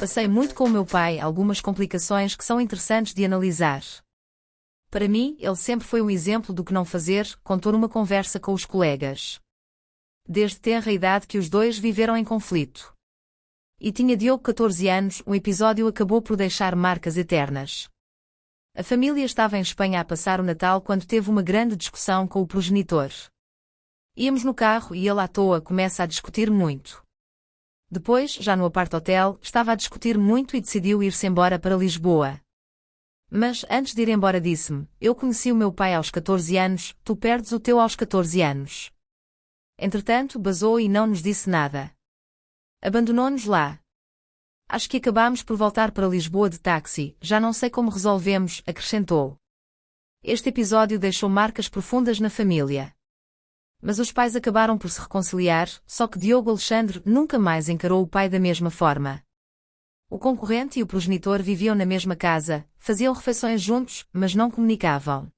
Passei muito com o meu pai algumas complicações que são interessantes de analisar. Para mim, ele sempre foi um exemplo do que não fazer, contou numa conversa com os colegas. Desde tenra idade que os dois viveram em conflito. E tinha Diogo 14 anos, um episódio acabou por deixar marcas eternas. A família estava em Espanha a passar o Natal quando teve uma grande discussão com o progenitor. Íamos no carro e ele à toa começa a discutir muito. Depois, já no apart-hotel, estava a discutir muito e decidiu ir-se embora para Lisboa. Mas, antes de ir embora disse-me, eu conheci o meu pai aos 14 anos, tu perdes o teu aos 14 anos. Entretanto, basou e não nos disse nada. Abandonou-nos lá. Acho que acabámos por voltar para Lisboa de táxi, já não sei como resolvemos, acrescentou. Este episódio deixou marcas profundas na família. Mas os pais acabaram por se reconciliar, só que Diogo Alexandre nunca mais encarou o pai da mesma forma. O concorrente e o progenitor viviam na mesma casa, faziam refeições juntos, mas não comunicavam.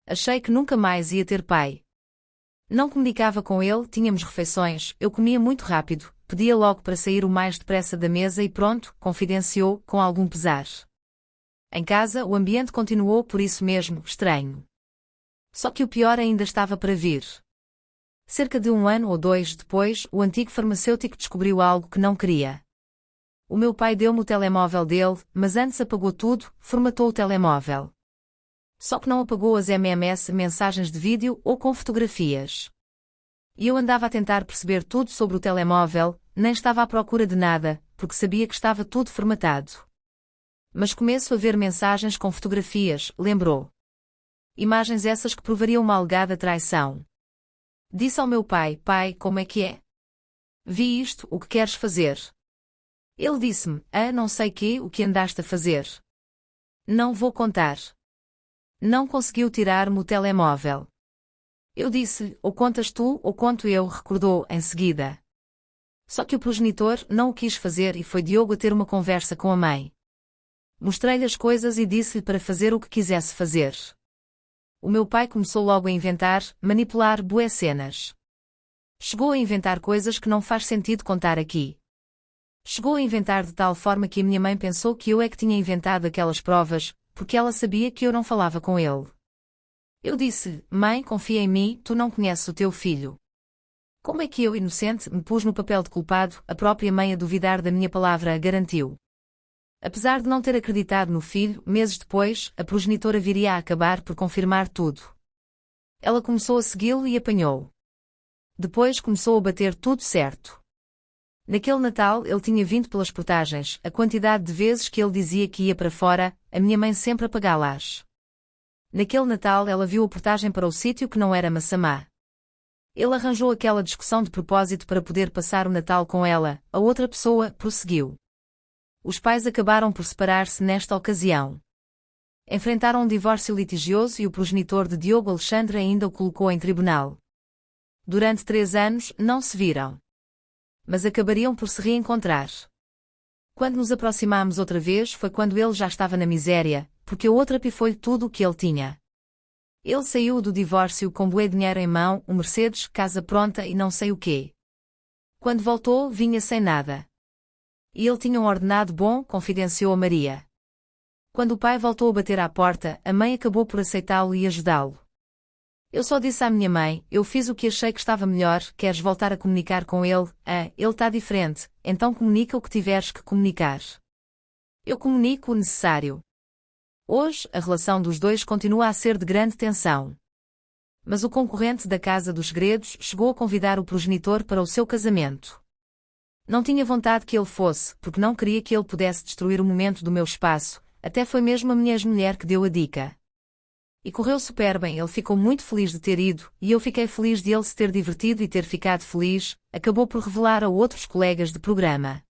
Achei que nunca mais ia ter pai. Não comunicava com ele, tínhamos refeições, eu comia muito rápido, pedia logo para sair o mais depressa da mesa e pronto, confidenciou, com algum pesar. Em casa, o ambiente continuou por isso mesmo, estranho. Só que o pior ainda estava para vir. Cerca de 1 ano ou 2 depois, o antigo farmacêutico descobriu algo que não queria. O meu pai deu-me o telemóvel dele, mas antes apagou tudo, formatou o telemóvel. Só que não apagou as MMS, mensagens de vídeo ou com fotografias. E eu andava a tentar perceber tudo sobre o telemóvel, nem estava à procura de nada, porque sabia que estava tudo formatado. Mas começo a ver mensagens com fotografias, lembrou. Imagens essas que provariam uma alegada traição. Disse ao meu pai, pai, como é que é? Vi isto, o que queres fazer? Ele disse-me, não sei o que andaste a fazer. Não vou contar. Não conseguiu tirar-me o telemóvel. Eu disse, ou contas tu, ou conto eu, recordou, em seguida. Só que o progenitor não o quis fazer e foi Diogo a ter uma conversa com a mãe. Mostrei-lhe as coisas e disse-lhe para fazer o que quisesse fazer. O meu pai começou logo a inventar, manipular bué cenas. Chegou a inventar coisas que não faz sentido contar aqui. Chegou a inventar de tal forma que a minha mãe pensou que eu é que tinha inventado aquelas provas, porque ela sabia que eu não falava com ele. Eu disse, mãe, confia em mim, tu não conheces o teu filho. Como é que eu, inocente, me pus no papel de culpado, a própria mãe a duvidar da minha palavra garantiu. Apesar de não ter acreditado no filho, meses depois, a progenitora viria a acabar por confirmar tudo. Ela começou a segui-lo e apanhou. Depois começou a bater tudo certo. Naquele Natal ele tinha vindo pelas portagens, a quantidade de vezes que ele dizia que ia para fora, a minha mãe sempre a pagá-las. Naquele Natal ela viu a portagem para o sítio que não era Massamá. Ele arranjou aquela discussão de propósito para poder passar o Natal com ela, a outra pessoa, prosseguiu. Os pais acabaram por separar-se nesta ocasião. Enfrentaram um divórcio litigioso e o progenitor de Diogo Alexandre ainda o colocou em tribunal. Durante 3 anos, não se viram. Mas acabariam por se reencontrar. Quando nos aproximámos outra vez foi quando ele já estava na miséria, porque a outra pifou-lhe tudo o que ele tinha. Ele saiu do divórcio com bué dinheiro em mão, um Mercedes, casa pronta e não sei o quê. Quando voltou, vinha sem nada. E ele tinha um ordenado bom, confidenciou a Maria. Quando o pai voltou a bater à porta, a mãe acabou por aceitá-lo e ajudá-lo. Eu só disse à minha mãe, eu fiz o que achei que estava melhor, queres voltar a comunicar com ele? Ele está diferente, então comunica o que tiveres que comunicar. Eu comunico o necessário. Hoje, a relação dos dois continua a ser de grande tensão. Mas o concorrente da Casa dos Segredos chegou a convidar o progenitor para o seu casamento. Não tinha vontade que ele fosse, porque não queria que ele pudesse destruir o momento do meu espaço, até foi mesmo a minha ex-mulher que deu a dica. E correu super bem, ele ficou muito feliz de ter ido, e eu fiquei feliz de ele se ter divertido e ter ficado feliz, acabou por revelar a outros colegas de programa.